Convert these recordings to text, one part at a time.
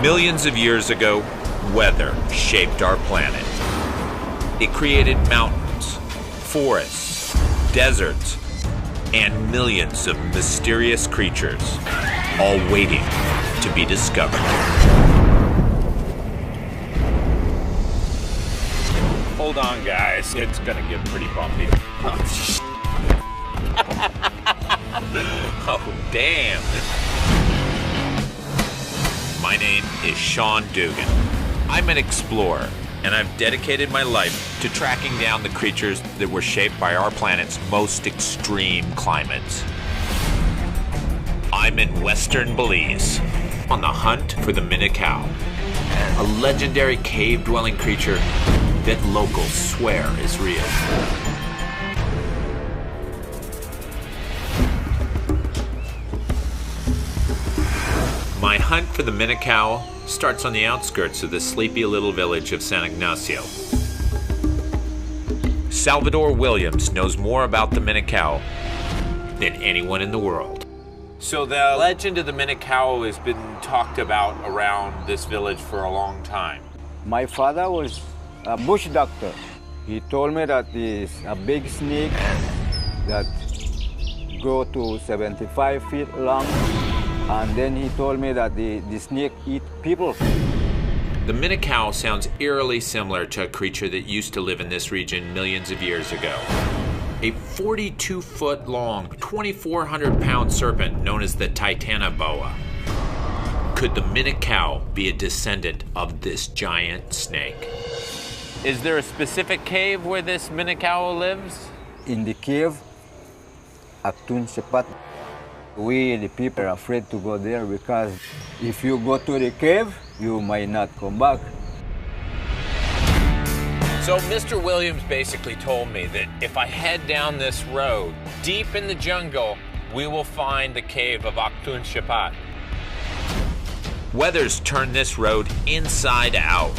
Millions of years ago, weather shaped our planet. It created mountains, forests, deserts, and millions of mysterious creatures, all waiting to be discovered. Hold on, guys. It's gonna get pretty bumpy. Oh, damn. My name is Sean Dugan. I'm an explorer, and I've dedicated my life to tracking down the creatures that were shaped by our planet's most extreme climates. I'm in western Belize, on the hunt for the Minicow, a legendary cave-dwelling creature that locals swear is real. My hunt for the Minicow starts on the outskirts of the sleepy little village of San Ignacio. Salvador Williams knows more about the Minicow than anyone in the world. So the legend of the Minicow has been talked about around this village for a long time. My father was a bush doctor. He told me that there's a big snake that grow to 75 feet long. And then he told me that the snake eat people. The Minicow sounds eerily similar to a creature that used to live in this region millions of years ago. A 42-foot long, 2,400-pound serpent known as the Titanoboa. Could the Minicow be a descendant of this giant snake? Is there a specific cave where this Minicow lives? In the cave, Actun Chapat. We, the people, are afraid to go there because if you go to the cave, you might not come back. So Mr. Williams basically told me that if I head down this road, deep in the jungle, we will find the cave of Actun Chapat. Weather's turned this road inside out,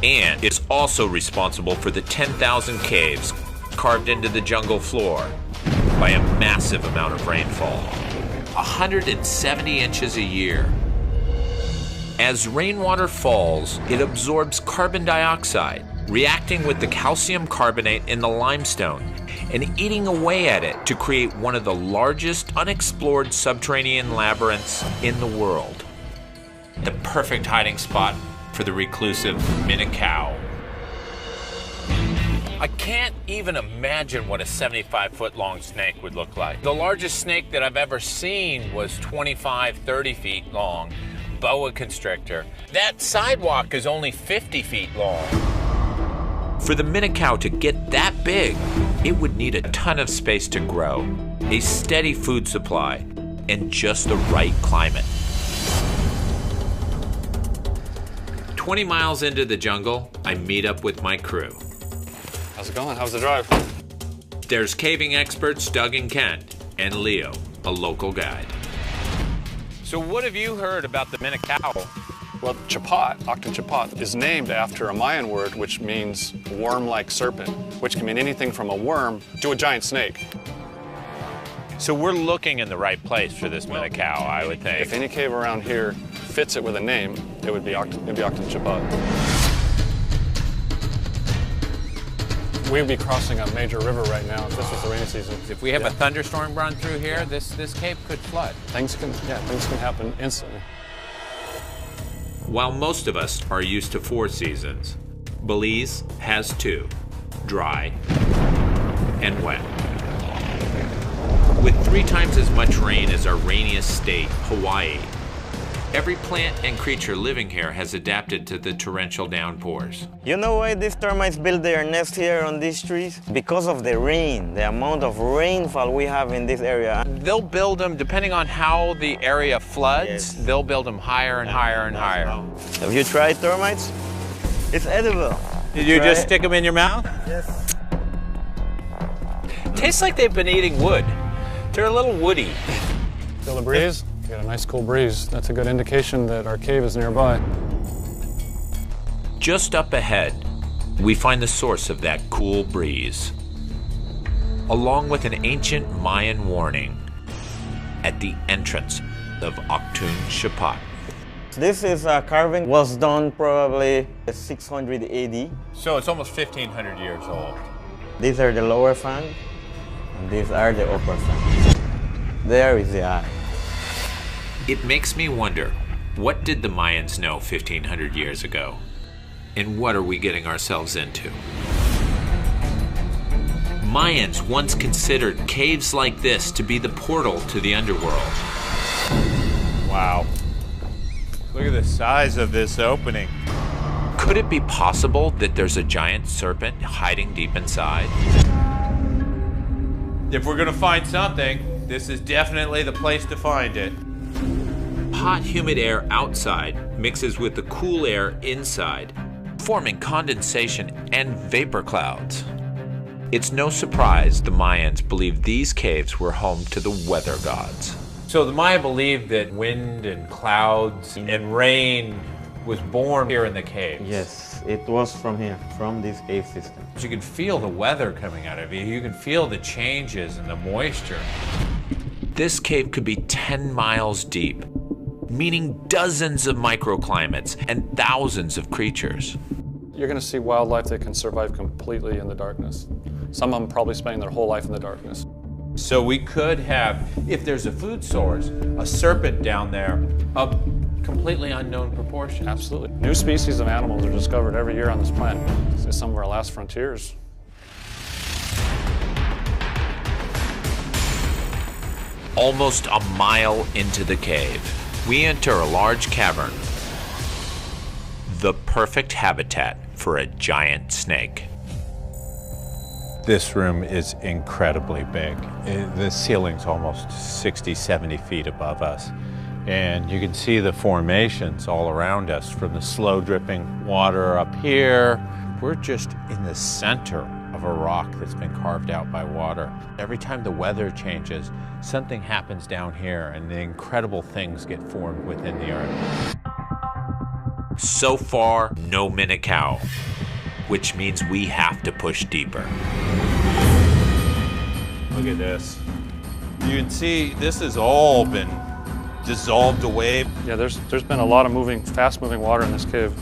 and it's also responsible for the 10,000 caves carved into the jungle floor by a massive amount of rainfall. 170 inches a year. As rainwater falls, it absorbs carbon dioxide, reacting with the calcium carbonate in the limestone and eating away at it to create one of the largest unexplored subterranean labyrinths in the world. The perfect hiding spot for the reclusive Minicow. I can't even imagine what a 75-foot long snake would look like. The largest snake that I've ever seen was 25, 30 feet long, boa constrictor. That sidewalk is only 50 feet long. For the Minicow to get that big, it would need a ton of space to grow, a steady food supply, and just the right climate. 20 miles into the jungle, I meet up with my crew. How's it going? How's the drive? There's caving experts Doug and Kent, and Leo, a local guide. So what have you heard about the Minicow? Well, Chapat, Actun Chapat, is named after a Mayan word which means worm-like serpent, which can mean anything from a worm to a giant snake. So we're looking in the right place for this Minicow, I would think. If any cave around here fits it with a name, it would be Actun Chapat. We'd be crossing a major river right now if this was the rainy season. If we have a thunderstorm run through here, this cave could flood. Things can happen instantly. While most of us are used to 4 seasons, Belize has 2, dry and wet. With 3 times as much rain as our rainiest state, Hawaii, every plant and creature living here has adapted to the torrential downpours. You know why these termites build their nest here on these trees? Because of the rain, the amount of rainfall we have in this area. They'll build them, depending on how the area floods, Yes. They'll build them higher and higher and higher. Have you tried termites? It's edible. Did you Try just it. stick them in your mouth? Yes. Tastes like they've been eating wood. They're a little woody. Feel the breeze? You got a nice cool breeze. That's a good indication that our cave is nearby. Just up ahead, we find the source of that cool breeze, along with an ancient Mayan warning at the entrance of Actun Chapat. This is carving was done probably 600 AD. So it's almost 1,500 years old. These are the lower fangs, and these are the upper fangs. There is the eye. It makes me wonder, what did the Mayans know 1,500 years ago? And what are we getting ourselves into? Mayans once considered caves like this to be the portal to the underworld. Wow. Look at the size of this opening. Could it be possible that there's a giant serpent hiding deep inside? If we're gonna find something, this is definitely the place to find it. Hot, humid air outside mixes with the cool air inside, forming condensation and vapor clouds. It's no surprise the Mayans believed these caves were home to the weather gods. So the Maya believed that wind and clouds and rain was born here in the caves. Yes, it was from here, from this cave system. You can feel the weather coming out of you. You can feel the changes and the moisture. This cave could be 10 miles deep, meaning dozens of microclimates and thousands of creatures. You're going to see wildlife that can survive completely in the darkness. Some of them probably spending their whole life in the darkness. So we could have, if there's a food source, a serpent down there of completely unknown proportions. Absolutely. New species of animals are discovered every year on this planet. It's some of our last frontiers. Almost a mile into the cave, we enter a large cavern. The perfect habitat for a giant snake. This room is incredibly big. The ceiling's almost 60, 70 feet above us. And you can see the formations all around us, from the slow dripping water up here. We're just in the center of a rock that's been carved out by water. Every time the weather changes, something happens down here and the incredible things get formed within the earth. So far, no Minotaur, which means we have to push deeper. Look at this. You can see this has all been dissolved away. Yeah, there's been a lot of fast-moving water in this cave.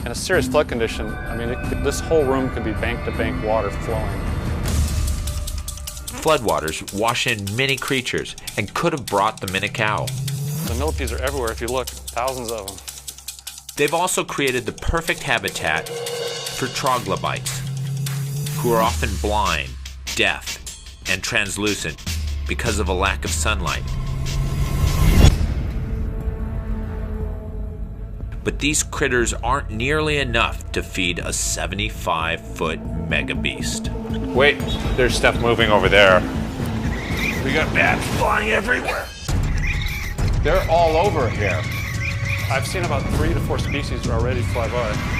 In a serious flood condition, I mean, this whole room could be bank-to-bank water flowing. Floodwaters wash in many creatures and could have brought the Minotaur. The millipedes are everywhere if you look, thousands of them. They've also created the perfect habitat for troglodytes, who are often blind, deaf, and translucent because of a lack of sunlight. But these critters aren't nearly enough to feed a 75-foot mega beast. Wait, there's stuff moving over there. We got bats flying everywhere. They're all over here. I've seen about 3 to 4 species already fly by.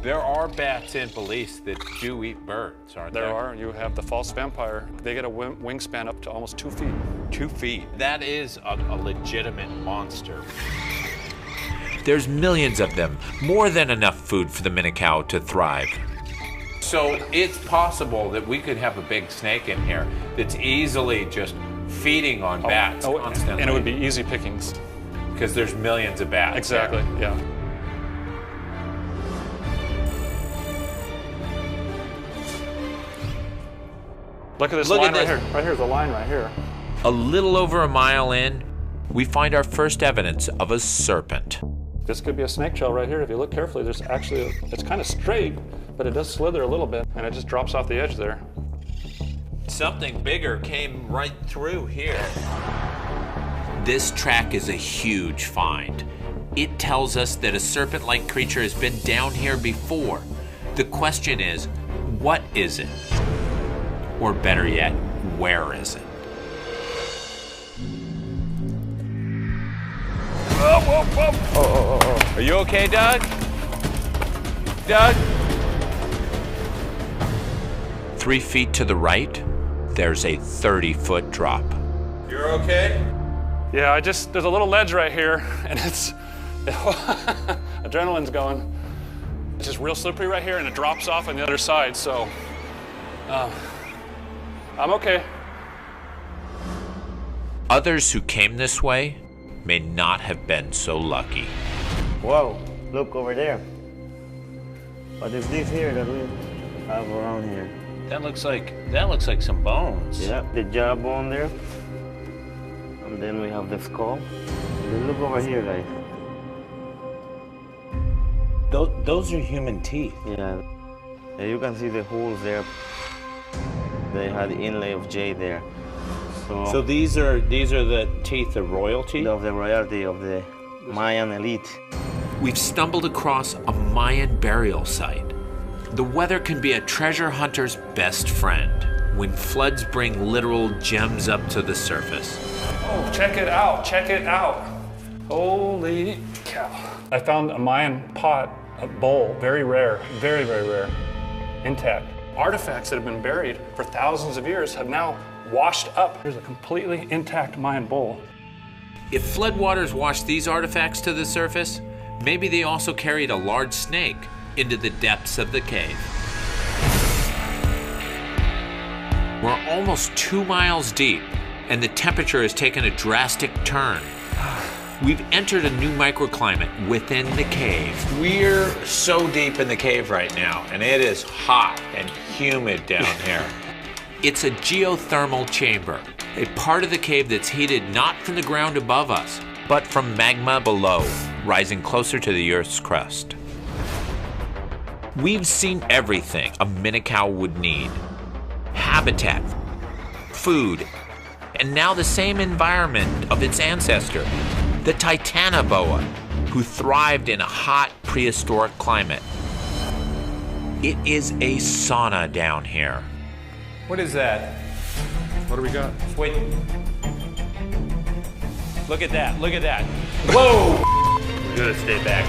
There are bats in Belize that do eat birds, aren't there? There are. You have the false vampire. They get a wingspan up to almost 2 feet. 2 feet. That is a legitimate monster. There's millions of them, more than enough food for the Minotaur to thrive. So it's possible that we could have a big snake in here that's easily just feeding on bats constantly. And it would be easy pickings. Because there's millions of bats. Exactly, there. yeah. Look at this line right here. Right here's the line right here. A little over a mile in, we find our first evidence of a serpent. This could be a snake shell right here. If you look carefully, there's actually, it's kind of straight, but it does slither a little bit, and it just drops off the edge there. Something bigger came right through here. This track is a huge find. It tells us that a serpent-like creature has been down here before. The question is, what is it? Or better yet, where is it? Whoa, whoa, whoa. Are you okay, Doug? Doug? 3 feet to the right, there's a 30-foot drop. You're okay? Yeah, there's a little ledge right here, and it's, adrenaline's going. It's just real slippery right here, and it drops off on the other side, so I'm okay. Others who came this way may not have been so lucky. Whoa, look over there. What is this here that we have around here? That looks like some bones. Yeah, the jawbone there. And then we have the skull. And then look over here, guys. Those are human teeth. Yeah. You can see the holes there. They had the inlay of jade there. So these are the teeth of royalty? Of the royalty of the Mayan elite. We've stumbled across a Mayan burial site. The weather can be a treasure hunter's best friend when floods bring literal gems up to the surface. Oh, check it out, check it out. Holy cow. I found a Mayan pot, a bowl, very rare, very, very rare, intact. Artifacts that have been buried for thousands of years have now washed up. There's a completely intact Mayan bowl. If floodwaters washed these artifacts to the surface, maybe they also carried a large snake into the depths of the cave. We're almost 2 miles deep, and the temperature has taken a drastic turn. We've entered a new microclimate within the cave. We're so deep in the cave right now, and it is hot and humid down here. It's a geothermal chamber, a part of the cave that's heated not from the ground above us, but from magma below, rising closer to the Earth's crust. We've seen everything a Minotaur would need. Habitat, food, and now the same environment of its ancestor, the Titanoboa, who thrived in a hot prehistoric climate. It is a sauna down here. What is that? What do we got? Wait. Look at that, look at that. Whoa! We gotta stay back.